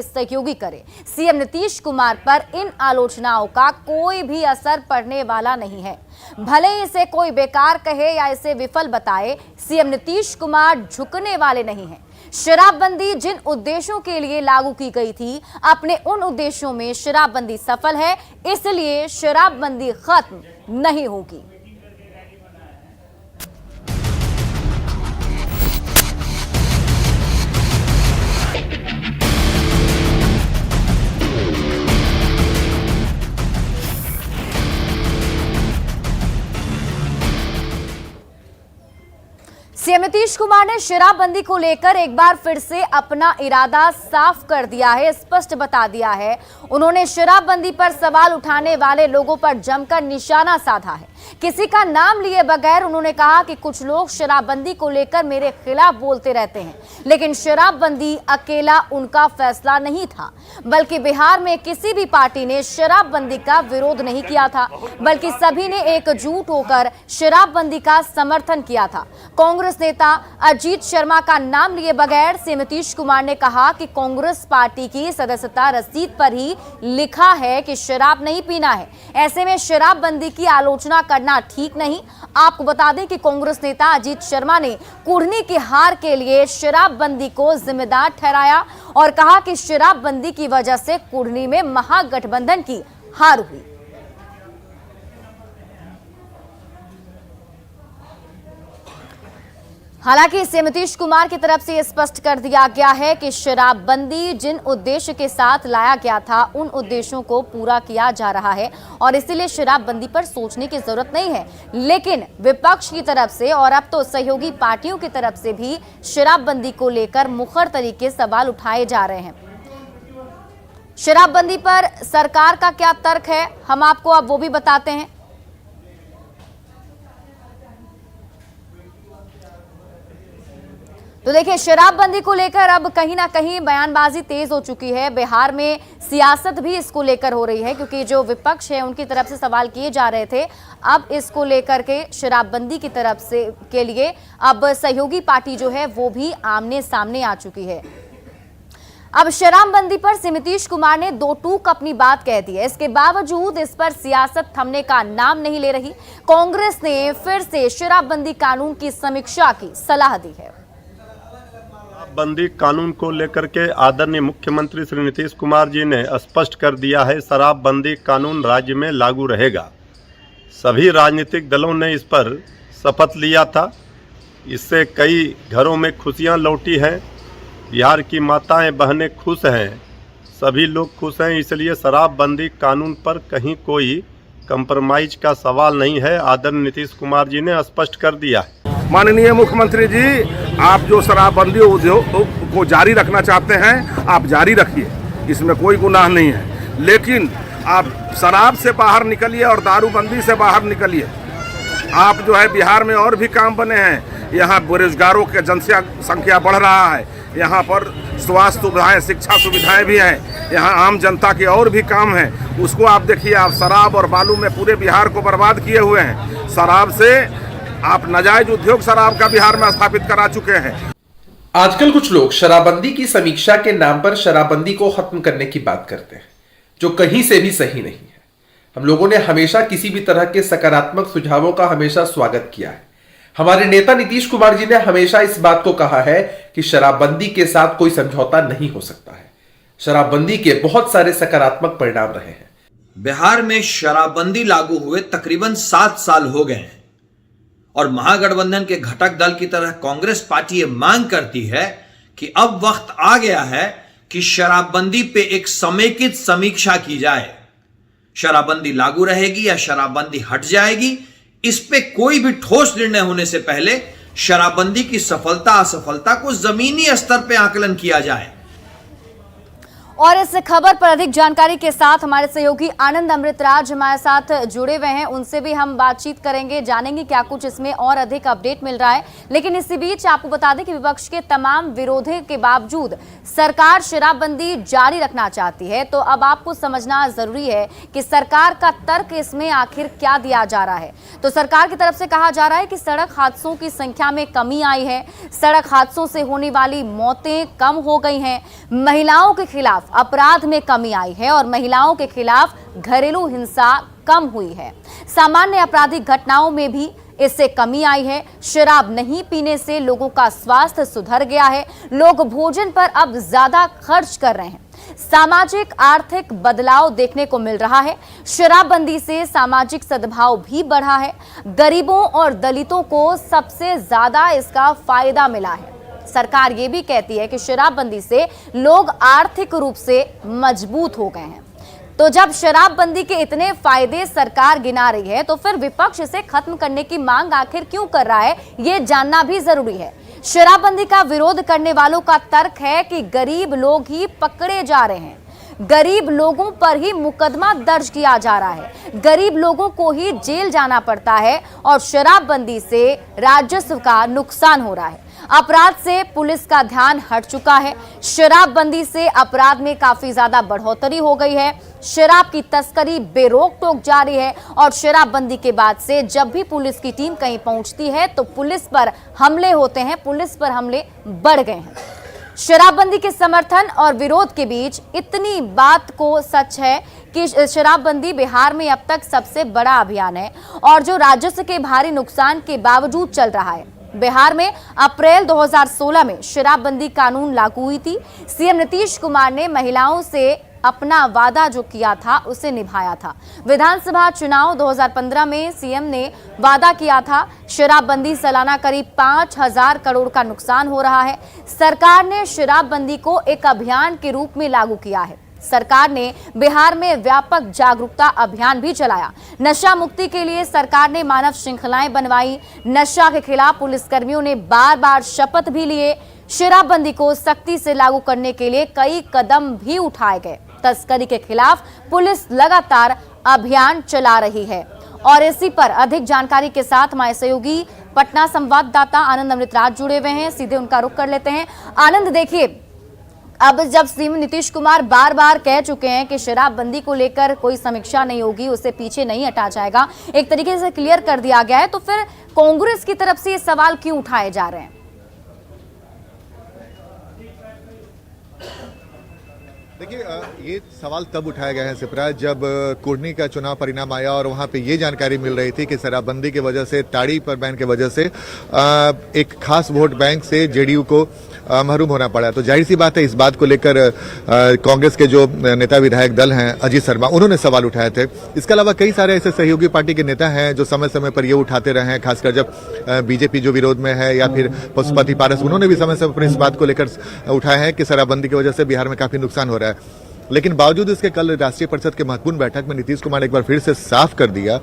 सहयोगी करे। सीएम नीतीश कुमार पर इन आलोचनाओं का कोई भी असर पड़ने वाला नहीं है। भले इसे कोई बेकार कहे या इसे विफल बताए, सीएम नीतीश कुमार झुकने वाले नहीं हैं। शराबबंदी जिन उद्देश्यों के लिए लागू की गई थी, अपने उन उद्देश्यों में शराबबंदी सफल है, इसलिए शराबबंदी खत्म नहीं होगी। सीएम नीतीश कुमार ने शराबबंदी को लेकर एक बार फिर से अपना इरादा साफ कर दिया है, स्पष्ट बता दिया है। उन्होंने शराबबंदी पर सवाल उठाने वाले लोगों पर जमकर निशाना साधा है। किसी का नाम लिए बगैर उन्होंने कहा कि कुछ लोग शराबबंदी को लेकर मेरे खिलाफ बोलते रहते हैं, लेकिन शराबबंदी अकेला उनका फैसला नहीं था, बल्कि बिहार में किसी भी पार्टी ने शराबबंदी का विरोध नहीं किया था, बल्कि सभी ने एकजुट होकर शराबबंदी का समर्थन किया था। कांग्रेस नेता अजीत शर्मा का नाम लिए बगैर सीएम नीतीश कुमार ने कहा कि कांग्रेस पार्टी की सदस्यता रसीद पर ही लिखा है कि शराब नहीं पीना है, ऐसे में शराबबंदी की आलोचना करना ठीक नहीं। आपको बता दें कि कांग्रेस नेता अजीत शर्मा ने कुढ़नी की हार के लिए शराबबंदी को जिम्मेदार ठहराया और कहा कि शराबबंदी की वजह से कुढ़नी में महागठबंधन की हार हुई। हालांकि सीएम नीतीश कुमार की तरफ से यह स्पष्ट कर दिया गया है कि शराबबंदी जिन उद्देश्य के साथ लाया गया था, उन उद्देश्यों को पूरा किया जा रहा है और इसीलिए शराबबंदी पर सोचने की जरूरत नहीं है। लेकिन विपक्ष की तरफ से और अब तो सहयोगी पार्टियों की तरफ से भी शराबबंदी को लेकर मुखर तरीके सवाल उठाए जा रहे हैं। शराबबंदी पर सरकार का क्या तर्क है, हम आपको अब वो भी बताते हैं। तो देखिए, शराबबंदी को लेकर अब कहीं ना कहीं बयानबाजी तेज हो चुकी है। बिहार में सियासत भी इसको लेकर हो रही है, क्योंकि जो विपक्ष है उनकी तरफ से सवाल किए जा रहे थे, अब इसको लेकर के शराबबंदी की तरफ से के लिए अब सहयोगी पार्टी जो है वो भी आमने सामने आ चुकी है। अब शराबबंदी पर सीएम नीतीश कुमार ने दो टूक अपनी बात कह दी है। इसके बावजूद इस पर सियासत थमने का नाम नहीं ले रही। कांग्रेस ने फिर से शराबबंदी कानून की समीक्षा की सलाह दी है। शराबबंदी कानून को लेकर के आदरणीय मुख्यमंत्री श्री नीतीश कुमार जी ने स्पष्ट कर दिया है, शराबबंदी कानून राज्य में लागू रहेगा। सभी राजनीतिक दलों ने इस पर शपथ लिया था। इससे कई घरों में खुशियां लौटी हैं। बिहार की माताएं बहनें खुश हैं, सभी लोग खुश हैं। इसलिए शराबबंदी कानून पर कहीं कोई कंप्रोमाइज का सवाल नहीं है। आदरणीय नीतीश कुमार जी ने स्पष्ट कर दिया है। माननीय मुख्यमंत्री जी, आप जो शराबबंदी उद्योग को जारी रखना चाहते हैं, आप जारी रखिए, इसमें कोई गुनाह नहीं है। लेकिन आप शराब से बाहर निकलिए और दारूबंदी से बाहर निकलिए। आप जो है बिहार में और भी काम बने हैं। यहाँ बेरोजगारों के जनसंख्या बढ़ रहा है, यहाँ पर स्वास्थ्य सुविधाएं, शिक्षा सुविधाएं भी हैं। यहाँ आम जनता के और भी काम हैं, उसको आप देखिए। आप शराब और बालू में पूरे बिहार को बर्बाद किए हुए हैं। शराब से आप नाजायज उद्योग शराब का बिहार में स्थापित करा चुके हैं। आजकल कुछ लोग शराबबंदी की समीक्षा के नाम पर शराबबंदी को खत्म करने की बात करते हैं, जो कहीं से भी सही नहीं है। हम लोगों ने हमेशा किसी भी तरह के सकारात्मक सुझावों का हमेशा स्वागत किया है। हमारे नेता नीतीश कुमार जी ने हमेशा इस बात को कहा है कि शराबबंदी के साथ कोई समझौता नहीं हो सकता है। शराबबंदी के बहुत सारे सकारात्मक परिणाम रहे हैं। बिहार में शराबबंदी लागू हुए तकरीबन 7 साल हो गए हैं और महागठबंधन के घटक दल की तरह कांग्रेस पार्टी ये मांग करती है कि अब वक्त आ गया है कि शराबबंदी पे एक समेकित समीक्षा की जाए। शराबबंदी लागू रहेगी या शराबबंदी हट जाएगी, इस पे कोई भी ठोस निर्णय होने से पहले शराबबंदी की सफलता असफलता को जमीनी स्तर पे आकलन किया जाए। और इस खबर पर अधिक जानकारी के साथ हमारे सहयोगी आनंद अमृतराज हमारे साथ जुड़े हुए हैं, उनसे भी हम बातचीत करेंगे, जानेंगे क्या कुछ इसमें और अधिक अपडेट मिल रहा है। लेकिन इसी बीच आपको बता दें कि विपक्ष के तमाम विरोधों के बावजूद सरकार शराबबंदी जारी रखना चाहती है। तो अब आपको समझना जरूरी है कि सरकार का तर्क इसमें आखिर क्या दिया जा रहा है। तो सरकार की तरफ से कहा जा रहा है कि सड़क हादसों की संख्या में कमी आई है, सड़क हादसों से होने वाली मौतें कम हो गई हैं, महिलाओं के खिलाफ खिलाफ अपराध में कमी आई है और महिलाओं के खिलाफ घरेलू हिंसा कम हुई है। सामान्य आपराधिक घटनाओं में भी इससे कमी आई है। शराब नहीं पीने से लोगों का स्वास्थ्य सुधर गया है। लोग भोजन पर अब ज्यादा खर्च कर रहे हैं। सामाजिक आर्थिक बदलाव देखने को मिल रहा है। शराबबंदी से सामाजिक सद्भाव भी बढ़ा है। गरीबों और दलितों को सबसे ज्यादा इसका फायदा मिला है। सरकार ये भी कहती है कि शराबबंदी से लोग आर्थिक रूप से मजबूत हो गए हैं। तो जब शराबबंदी के इतने फायदे सरकार गिना रही है तो फिर विपक्ष इसे खत्म करने की मांग आखिर क्यों कर रहा है, ये जानना भी जरूरी है। शराबबंदी का विरोध करने वालों का तर्क है कि गरीब लोग ही पकड़े जा रहे हैं, गरीब लोगों पर ही मुकदमा दर्ज किया जा रहा है, गरीब लोगों को ही जेल जाना पड़ता है और शराबबंदी से राजस्व का नुकसान हो रहा है। अपराध से पुलिस का ध्यान हट चुका है। शराबबंदी से अपराध में काफी ज्यादा बढ़ोतरी हो गई है। शराब की तस्करी बेरोक टोक जारी है और शराबबंदी के बाद से जब भी पुलिस की टीम कहीं पहुंचती है तो पुलिस पर हमले होते हैं, पुलिस पर हमले बढ़ गए हैं। शराबबंदी के समर्थन और विरोध के बीच इतनी बात को सच है कि शराबबंदी बिहार में अब तक सबसे बड़ा अभियान है और जो राजस्व के भारी नुकसान के बावजूद चल रहा है। बिहार में अप्रैल 2016 में शराबबंदी कानून लागू हुई थी। सीएम नीतीश कुमार ने महिलाओं से अपना वादा जो किया था उसे निभाया था। विधानसभा चुनाव 2015 में सीएम ने वादा किया था। शराबबंदी सालाना करीब 5,000 करोड़ का नुकसान हो रहा है। सरकार ने शराबबंदी को एक अभियान के रूप में लागू किया है। सरकार ने बिहार में व्यापक जागरूकता अभियान भी चलाया। नशा मुक्ति के लिए सरकार ने मानव श्रृंखलाएं बनवाई। नशा के खिलाफ पुलिसकर्मियों ने बार-बार शपथ भी लिए। शराबबंदी को सख्ती से लागू करने के लिए कई कदम भी उठाए गए। तस्करी के खिलाफ पुलिस लगातार अभियान चला रही है और इसी पर अधिक जानकारी के साथ हमारे सहयोगी पटना संवाददाता आनंद अमृतराज जुड़े हुए हैं। सीधे उनका रुख कर लेते हैं। आनंद, देखिए, अब जब सीएम नीतीश कुमार बार बार कह चुके हैं कि शराबबंदी को लेकर कोई समीक्षा नहीं होगी, उसे पीछे नहीं हटा जाएगा, एक तरीके से क्लियर कर दिया गया है, तो फिर कांग्रेस की तरफ से ये सवाल क्यों उठाए जा रहे हैं? देखिए, ये सवाल तब उठाया गया है सिपरा जब कुर्नी का चुनाव परिणाम आया और वहां पे ये जानकारी मिल रही थी कि शराबबंदी की वजह से, ताड़ी पर बैन की वजह से एक खास वोट बैंक से जेडीयू को महरूम होना पड़ा। तो जाहिर सी बात है, इस बात को लेकर कांग्रेस के जो नेता विधायक दल हैं, अजीत शर्मा, उन्होंने सवाल उठाए थे। इसके अलावा कई सारे ऐसे सहयोगी पार्टी के नेता हैं जो समय समय पर ये उठाते रहे हैं, खासकर जब बीजेपी जो विरोध में है, या फिर पशुपति पारस, उन्होंने भी समय समय पर इस बात को लेकर उठाया है कि शराबबंदी की वजह से बिहार में काफी नुकसान हो रहा है। लेकिन बावजूद इसके कल राष्ट्रीय परिषद के महत्वपूर्ण बैठक में नीतीश कुमार ने एक बार फिर से साफ कर दिया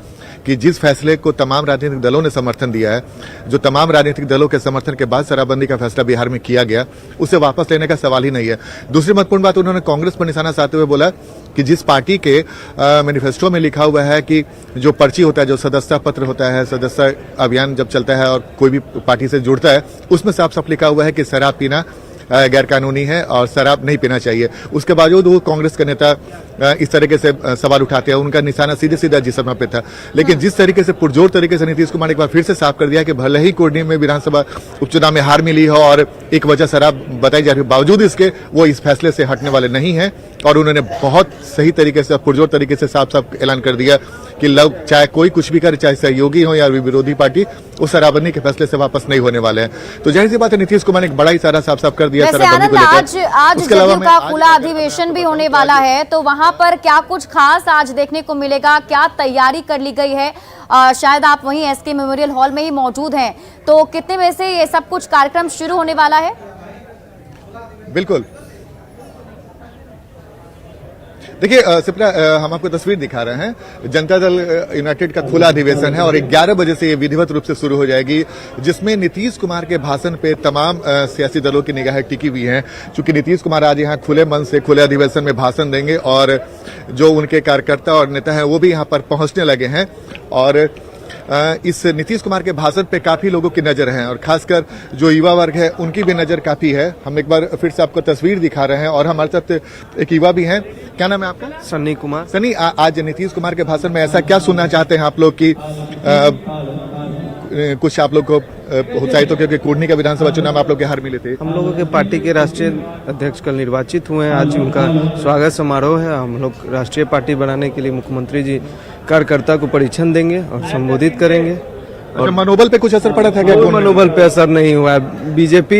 कि जिस फैसले को तमाम राजनीतिक दलों ने समर्थन दिया है, जो तमाम राजनीतिक दलों के समर्थन के बाद शराबबंदी का फैसला बिहार में किया गया, उसे वापस लेने का सवाल ही नहीं है। दूसरी महत्वपूर्ण बात उन्होंने कांग्रेस पर निशाना साधते हुए बोला कि जिस पार्टी के मैनिफेस्टो में लिखा हुआ है कि जो पर्ची होता है, जो सदस्यता पत्र होता है, सदस्य अभियान जब चलता है और कोई भी पार्टी से जुड़ता है, उसमें साफ साफ लिखा हुआ है कि शराब पीना गैर कानूनी है और शराब नहीं पीना चाहिए। उसके बावजूद वो कांग्रेस के नेता इस तरीके से सवाल उठाते हैं। उनका निशाना सीधे सीधा अजीत शर्मा पे था। लेकिन जिस तरीके से पुरजोर तरीके से नीतीश कुमार ने एक बार फिर से साफ कर दिया कि भले ही कुर्नी में विधानसभा उपचुनाव में हार मिली हो और एक वजह शराब बताई जा रही है, बावजूद इसके वो इस फैसले से हटने वाले नहीं है। और उन्होंने बहुत सही तरीके से, पुरजोर तरीके से साफ साफ ऐलान कर दिया कि लोग चाहे कोई कुछ भी करे, चाहे सहयोगी हो या विरोधी पार्टी, उस शराबबंदी के फैसले से वापस नहीं होने वाले हैं। तो जाहिर सी बात है, नीतीश कुमार ने एक बड़ा इशारा साफ साफ कर दिया शराबबंदी को लेकर। आज जदयू का खुला अधिवेशन भी होने वाला है, तो वहां पर क्या कुछ खास आज देखने को मिलेगा? क्या तैयारी कर ली गई है? शायद आप वहीं एसके मेमोरियल हॉल में ही मौजूद हैं, तो कितने बजे से ये सब कुछ कार्यक्रम शुरू होने वाला है? बिल्कुल, देखिए सिपरा, हम आपको तस्वीर दिखा रहे हैं। जनता दल यूनाइटेड का खुला अधिवेशन है और 11 बजे से ये विधिवत रूप से शुरू हो जाएगी, जिसमें नीतीश कुमार के भाषण पे तमाम सियासी दलों की निगाहें टिकी हुई हैं। चूंकि नीतीश कुमार आज यहाँ खुले मन से खुले अधिवेशन में भाषण देंगे और जो उनके कार्यकर्ता और नेता हैं वो भी यहाँ पर पहुंचने लगे हैं और इस नीतीश कुमार के भाषण पे काफी लोगों की नजर है और खासकर जो युवा वर्ग है उनकी भी नजर काफी है। हम एक बार फिर से आपको तस्वीर दिखा रहे हैं और हमारे साथ एक युवा भी हैं। क्या नाम है आपका? सन्नी कुमार। सन्नी, आज नीतीश कुमार के भाषण में ऐसा क्या सुनना चाहते हैं आप लोग कि कुछ आप लोग को उत्साहित हो, क्योंकि कुर्नी का विधानसभा चुनाव में आप लोग के हार मिले थे। हम लोगों के पार्टी के राष्ट्रीय अध्यक्ष कल निर्वाचित हुए हैं। आज उनका स्वागत समारोह है। हम लोग राष्ट्रीय पार्टी बनाने के लिए मुख्यमंत्री जी कार्यकर्ता को परीक्षण देंगे और संबोधित करेंगे। और मनोबल पे कुछ असर पड़ा था क्या? कोई मनोबल पे असर नहीं हुआ है। बीजेपी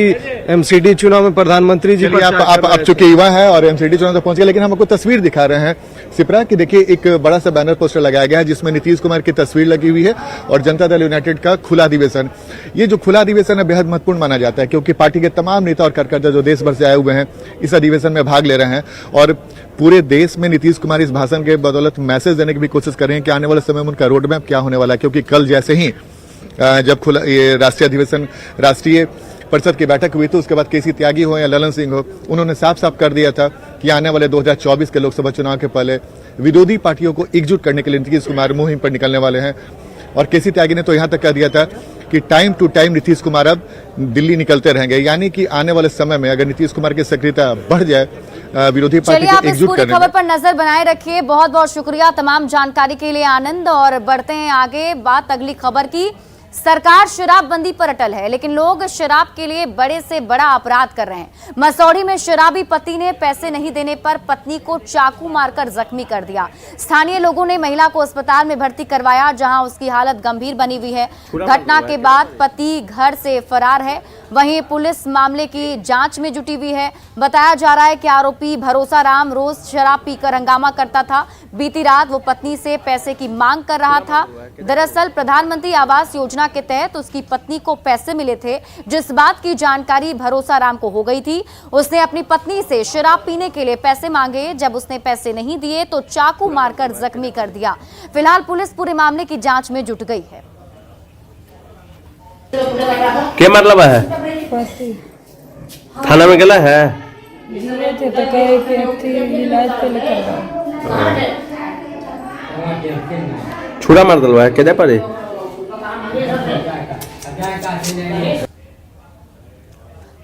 एमसीडी चुनाव में प्रधानमंत्री जी आप चुके युवा हैं और एमसीडी चुनाव तक पहुंच गए, लेकिन हम आपको तस्वीर दिखा रहे हैं सिपरा की। देखिए, एक बड़ा सा बैनर पोस्टर लगाया गया है जिसमें नीतीश कुमार की तस्वीर लगी हुई है और जनता दल यूनाइटेड का खुला अधिवेशन। ये जो खुला अधिवेशन है बेहद महत्वपूर्ण माना जाता है, क्योंकि पार्टी के तमाम नेता और कार्यकर्ता जो देश भर से आए हुए हैं इस अधिवेशन में भाग ले रहे हैं और पूरे देश में नीतीश कुमार इस भाषण के बदौलत मैसेज देने की भी कोशिश कर रहे हैं कि आने वाले समय में उनका रोड मैप क्या होने वाला है। क्योंकि कल जैसे ही जब खुला ये राष्ट्रीय अधिवेशन, राष्ट्रीय परिषद की बैठक हुई थी, उसके बाद केसी त्यागी हो या ललन सिंह हो, उन्होंने साफ साफ कर दिया था कि आने वाले 2024 के लोकसभा चुनाव के पहले विरोधी पार्टियों को एकजुट करने के लिए नीतीश कुमार मुहिम पर निकलने वाले हैं। और केसी त्यागी ने तो यहां तक कह दिया था कि time to time Nitish Kumar अब दिल्ली निकलते रहेंगे, यानी कि आने वाले समय में अगर नीतीश कुमार की सक्रियता बढ़ जाए विरोधी पार्टी को एकजुट करने में। खबर पर नजर बनाए रखिए। बहुत बहुत शुक्रिया तमाम जानकारी के लिए आनंद। और बढ़ते हैं आगे, बात अगली खबर की। सरकार शराबबंदी पर अटल है, लेकिन लोग शराब के लिए बड़े से बड़ा अपराध कर रहे हैं। मसौड़ी में शराबी पति ने पैसे नहीं देने पर पत्नी को चाकू मारकर जख्मी कर दिया। स्थानीय लोगों ने महिला को अस्पताल में भर्ती करवाया, जहां उसकी हालत गंभीर बनी हुई है। घटना के बाद पति घर से फरार है। वहीं पुलिस मामले की जांच में जुटी हुई है। बताया जा रहा है कि आरोपी भरोसा राम रोज शराब पीकर हंगामा करता था। बीती रात वो पत्नी से पैसे की मांग कर रहा था। दरअसल प्रधानमंत्री आवास योजना के तहत उसकी पत्नी को पैसे मिले थे, जिस बात की जानकारी भरोसा राम को हो गई थी। उसने अपनी पत्नी से शराब पीने के लिए पैसे मांगे। जब उसने पैसे नहीं दिए तो चाकू मारकर जख्मी कर दिया। फिलहाल पुलिस पूरे मामले की जांच में जुट गई है। क्या मतलब है? थाना में गला है थे तो कहे कि इलाज पे लेकर छुरा मार दलवा है क्या पड़े?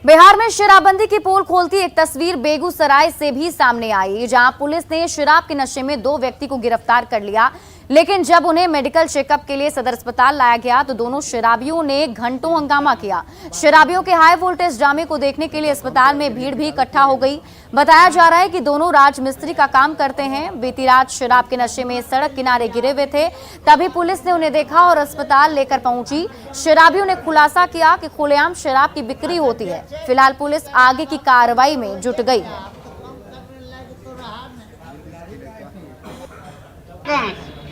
बिहार में शराबबंदी की पोल खोलती एक तस्वीर बेगूसराय से भी सामने आई, जहां पुलिस ने शराब के नशे में 2 व्यक्ति को गिरफ्तार कर लिया। लेकिन जब उन्हें मेडिकल चेकअप के लिए सदर अस्पताल लाया गया तो दोनों शराबियों ने घंटों हंगामा किया। शराबियों के हाई वोल्टेज ड्रामे को देखने के लिए अस्पताल में भीड़ भी इकट्ठा हो गई। बताया जा रहा है कि दोनों राजमिस्त्री का काम करते हैं। बीती रात शराब के नशे में सड़क किनारे गिरे हुए थे, तभी पुलिस ने उन्हें देखा और अस्पताल लेकर पहुंची। शराबियों ने खुलासा किया कि खुलेआम शराब की बिक्री होती है। फिलहाल पुलिस आगे की कार्रवाई में जुट गई है।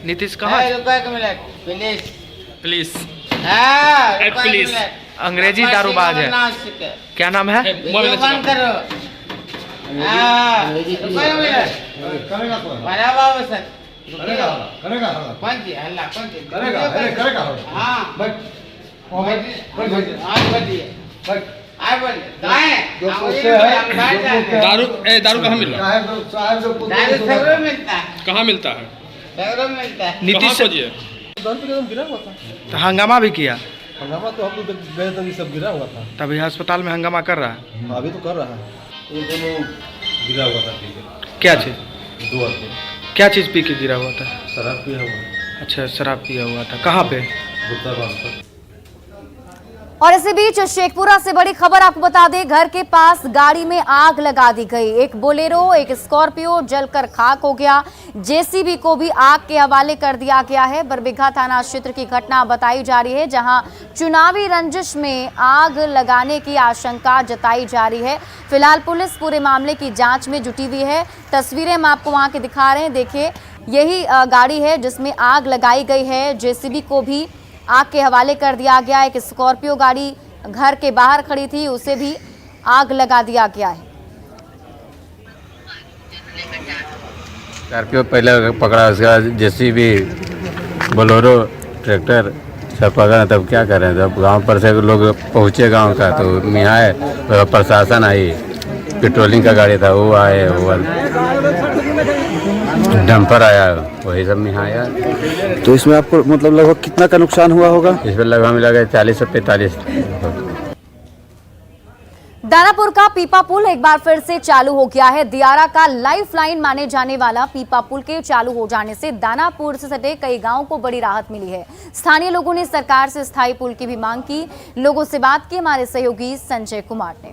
नीतीश कहाँ? प्लीज पुलिस प्लीज अंग्रेजी दारूबाज है। क्या नाम है? बंद करो। दारू कहाँ मिल रहा है? कहाँ मिलता है? नीतीश तो हंगामा भी किया। हंगामा तो हम लोग गए तभी सब गिरा हुआ था। तभी अस्पताल में हंगामा कर रहा है। अभी तो कर रहा है। ये दोनों गिरा हुआ था। क्या चीज? 2 आदमी। क्या चीज पी के गिरा हुआ था? शराब पिया हुआ। अच्छा, शराब पिया हुआ था। कहाँ पे? गुप्ता बाग पर। और इसी बीच शेखपुरा से बड़ी खबर आपको बता दें, घर के पास गाड़ी में आग लगा दी गई। एक बोलेरो, एक स्कॉर्पियो जलकर खाक हो गया। जेसीबी को भी आग के हवाले कर दिया गया है। बरबीघा थाना क्षेत्र की घटना बताई जा रही है, जहां चुनावी रंजिश में आग लगाने की आशंका जताई जा रही है। फिलहाल पुलिस पूरे मामले की जांच में जुटी हुई है। तस्वीरें हम आपको वहां की दिखा रहे हैं। देखिए, यही गाड़ी है जिसमें आग लगाई गई है। जेसीबी को भी आग के हवाले कर दिया गया। एक स्कॉर्पियो गाड़ी घर के बाहर खड़ी थी, उसे भी आग लगा दिया गया है। स्कॉर्पियो पहले पकड़ा, उसके बाद जेसीबी, बोलेरो, ट्रैक्टर सब पकड़ा। तब क्या करें, जब गांव पर से लोग पहुंचे गांव का तो यहाँ आए, प्रशासन आई, पेट्रोलिंग का गाड़ी था वो आए, वो डंपर आया, वही सब में आया। तो इसमें आपको मतलब लगभग कितना का नुकसान हुआ होगा? इसमें लगभग मिला 40 से 45। दानापुर का पीपा पुल एक बार फिर से चालू हो गया है। दियारा का लाइफलाइन माने जाने वाला पीपा पुल के चालू हो जाने से दानापुर से सटे कई गांवों को बड़ी राहत मिली है। स्थानीय लोगों ने सरकार से स्थायी पुल की भी मांग की। लोगों से बात की हमारे सहयोगी संजय कुमार ने।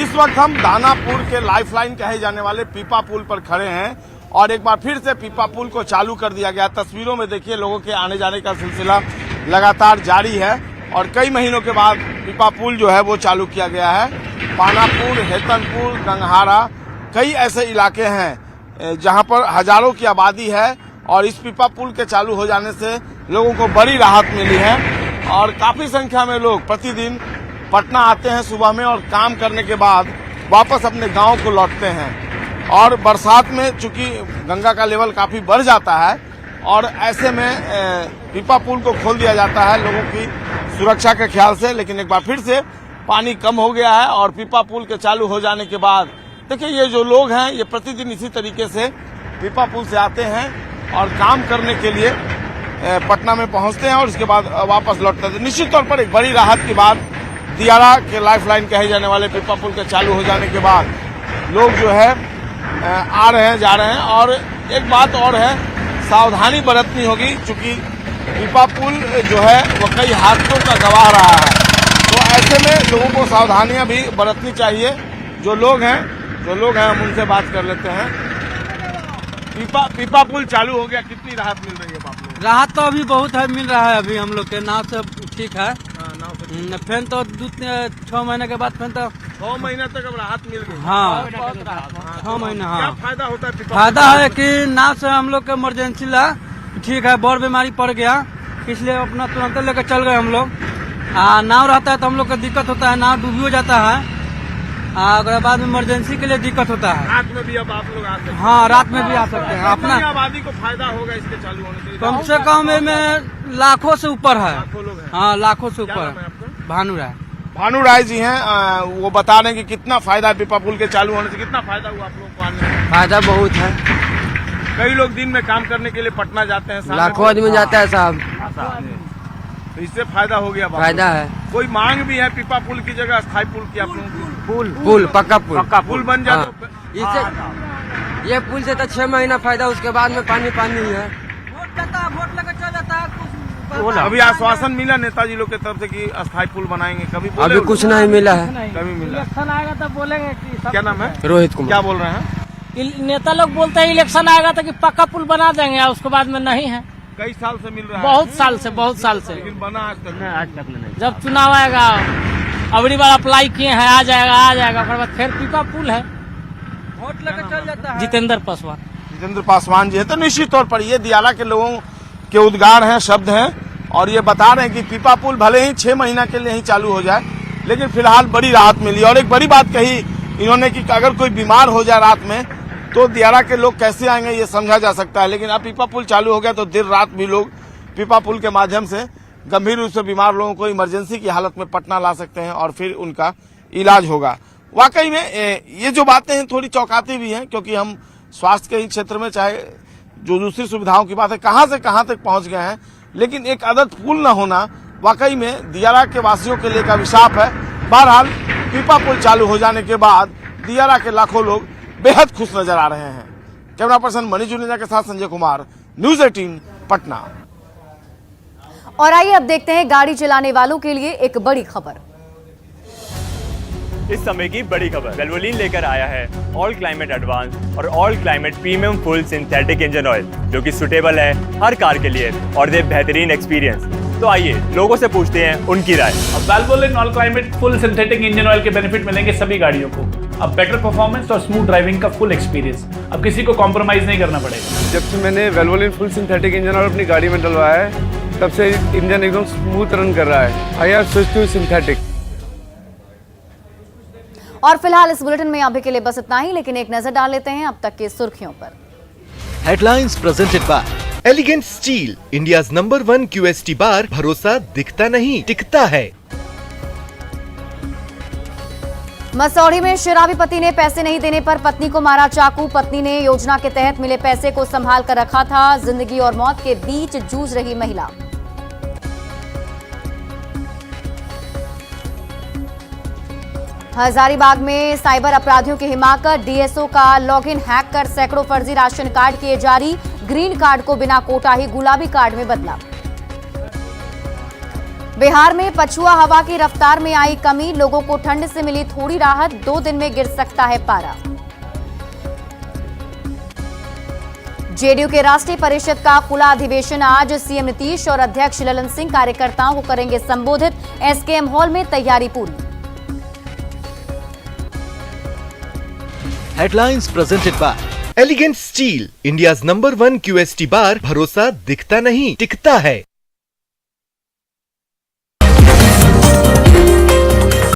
इस वक्त हम दानापुर के लाइफलाइन कहे जाने वाले पीपा पुल पर खड़े हैं और एक बार फिर से पीपा पुल को चालू कर दिया गया। तस्वीरों में देखिए लोगों के आने जाने का सिलसिला लगातार जारी है और कई महीनों के बाद पीपा पुल जो है वो चालू किया गया है। पानापुर, हेतनपुर, गंगहारा कई ऐसे इलाके हैं जहां पर हजारों की आबादी है और इस पीपा पुल के चालू हो जाने से लोगों को बड़ी राहत मिली है और काफी संख्या में लोग प्रतिदिन पटना आते हैं सुबह में और काम करने के बाद वापस अपने गांव को लौटते हैं। और बरसात में चूंकि गंगा का लेवल काफी बढ़ जाता है और ऐसे में पीपा पुल को खोल दिया जाता है लोगों की सुरक्षा के ख्याल से, लेकिन एक बार फिर से पानी कम हो गया है और पीपा पुल के चालू हो जाने के बाद देखिए ये जो लोग हैं ये प्रतिदिन इसी तरीके से पीपा पुल से आते हैं और काम करने के लिए पटना में पहुंचते हैं और उसके बाद वापस लौटते हैं। निश्चित तौर पर एक बड़ी राहत की बात दियारा के लाइफलाइन कहे जाने वाले पीपा पुल के चालू हो जाने के बाद लोग जो है आ रहे हैं, जा रहे हैं। और एक बात और है, सावधानी बरतनी होगी क्योंकि पीपा पुल जो है वो कई हादसों का गवाह रहा है, तो ऐसे में लोगों को सावधानियां भी बरतनी चाहिए। जो लोग हैं हम उनसे बात कर लेते हैं। पीपा पुल चालू हो गया, कितनी राहत मिल रही है बाप? राहत तो अभी बहुत है, मिल रहा है। अभी हम लोग के नाव से ठीक है। फिर तो 6 महीने के बाद फिर तो 6 महीने तक अब राहत मिल गई। हाँ 6 महीने। हाँ क्या फायदा होता है? फायदा है कि नाव से हम लोग के इमरजेंसी ला ठीक है, बड़ बीमारी पड़ गया इसलिए अपना तुरंत लेकर चल गए हम लोग। नाव रहता है तो हम लोग को दिक्कत होता है, नाव डूबी हो जाता है। अगर बाद में इमरजेंसी के लिए दिक्कत होता है। रात में भी अब आप लोग आ सकते हैं? हाँ रात में भी आ सकते हैं। अपना आबादी को फायदा होगा इसके चालू होने से? कम से कम में लाखों से ऊपर है। लाखों लोग हैं। हाँ लाखों से ऊपर। भानु राय जी हैं, वो बता रहे हैं कि कितना फायदा है पीपा पुल के चालू होने से। कितना फायदा हुआ आप लोगों को आने में? फायदा बहुत है। कई लोग दिन में काम करने के लिए पटना जाते हैं, लाखों आदमी जाता है साहब, तो इससे फायदा हो गया। फायदा है। कोई मांग भी है पीपा पुल की जगह स्थायी पुल की आप लोगों की? पुल पक्का पुल बन जाए तो इससे ये पुल से तो 6 महीना फायदा, उसके बाद में पानी है। वोट लगा चल जाता है। अभी आश्वासन मिला नेताजी लोग की तरफ से कि अस्थायी पुल बनाएंगे, कभी अभी कुछ नहीं मिला है। कभी मिला? इलेक्शन आएगा तो बोलेंगे कि क्या नाम है? रोहित कुमार। क्या बोल रहे हैं? नेता लोग बोलते हैं इलेक्शन आएगा तो कि पक्का पुल बना देंगे, उसके बाद में नहीं है। कई साल से मिल रहा है? बहुत साल से लेकिन बना आज तक नहीं। जब चुनाव आएगा अबरी बार अप्लाई किए हैं, आ जाएगा उसके बाद फिर पीपा पुल है। वोट लेकर चल जाता है। जितेंद्र पासवान जी है। तो निश्चित तौर पर ये दियारा के लोगों के उद्गार हैं, शब्द हैं और ये बता रहे हैं कि पीपा पुल भले ही 6 महीना के लिए ही चालू हो जाए लेकिन फिलहाल बड़ी राहत मिली। और एक बड़ी बात कही इन्होंने कि अगर कोई बीमार हो जाए रात में तो दियारा के लोग कैसे आएंगे ये समझा जा सकता है, लेकिन अब पीपा पुल चालू हो गया तो देर रात भी लोग पीपा पुल के माध्यम से गंभीर रूप से बीमार लोगों को इमरजेंसी की हालत में पटना ला सकते हैं और फिर उनका इलाज होगा। वाकई में ये जो बातें हैं थोड़ी चौंकाती भी हैं क्योंकि हम स्वास्थ्य के ही क्षेत्र में चाहे जो दूसरी सुविधाओं की बात है कहां से कहां तक पहुंच गए हैं, लेकिन एक आदत पुल न होना वाकई में दियारा के वासियों के लिए एक अभिशाप है। बहरहाल पीपा पुल चालू हो जाने के बाद दियारा के लाखों लोग बेहद खुश नजर आ रहे हैं। कैमरा पर्सन मनीष जुनेजा के साथ संजय कुमार, न्यूज़ 18 पटना। और आइए अब देखते हैं गाड़ी चलाने वालों के लिए एक बड़ी खबर। इस समय की बड़ी खबर वेल्वोलिन लेकर आया है ऑल क्लाइमेट एडवांस और all climate premium full synthetic engine oil जो कि सुटेबल है हर कार के लिए और दे बेहतरीन एक्सपीरियंस। तो आइए लोगों से पूछते हैं उनकी राय। अब Valvoline all climate full synthetic engine oil के बेनिफिट मिलेंगे सभी गाड़ियों को। अब बेटर परफॉर्मेंस और स्मूथ ड्राइविंग का फुल एक्सपीरियंस, अब किसी को कॉम्प्रोमाइज नहीं करना पड़ेगा। जब से मैंने Valvoline full synthetic engine oil अपनी गाड़ी में डलवाया है तब से इंजन एकदम स्मूथ रन कर रहा है। I are switch to synthetic. और फिलहाल इस बुलेटिन में अभी के लिए बस इतना ही, लेकिन एक नजर डाल लेते हैं अब तक की सुर्खियों पर। Headlines presented by elegant steel, India's number 1 QST बार। भरोसा दिखता नहीं टिकता है। मसौढ़ी में शराबी पति ने पैसे नहीं देने पर पत्नी को मारा चाकू। पत्नी ने योजना के तहत मिले पैसे को संभाल कर रखा था। जिंदगी और मौत के बीच जूझ रही महिला। हजारीबाग में साइबर अपराधियों की हिमाकत, डीएसओ का लॉगिन हैक कर सैकड़ों फर्जी राशन कार्ड किए जारी, ग्रीन कार्ड को बिना कोटा ही गुलाबी कार्ड में बदला। बिहार में पछुआ हवा की रफ्तार में आई कमी, लोगों को ठंड से मिली थोड़ी राहत, 2 दिन में गिर सकता है पारा। जेडीयू के राष्ट्रीय परिषद का खुला अधिवेशन आज, सीएम नीतीश और अध्यक्ष ललन सिंह कार्यकर्ताओं को करेंगे संबोधित, एसकेएम हॉल में तैयारी पूरी। Headlines presented by elegant steel, India's number 1 QST बार, भरोसा दिखता नहीं टिकता है।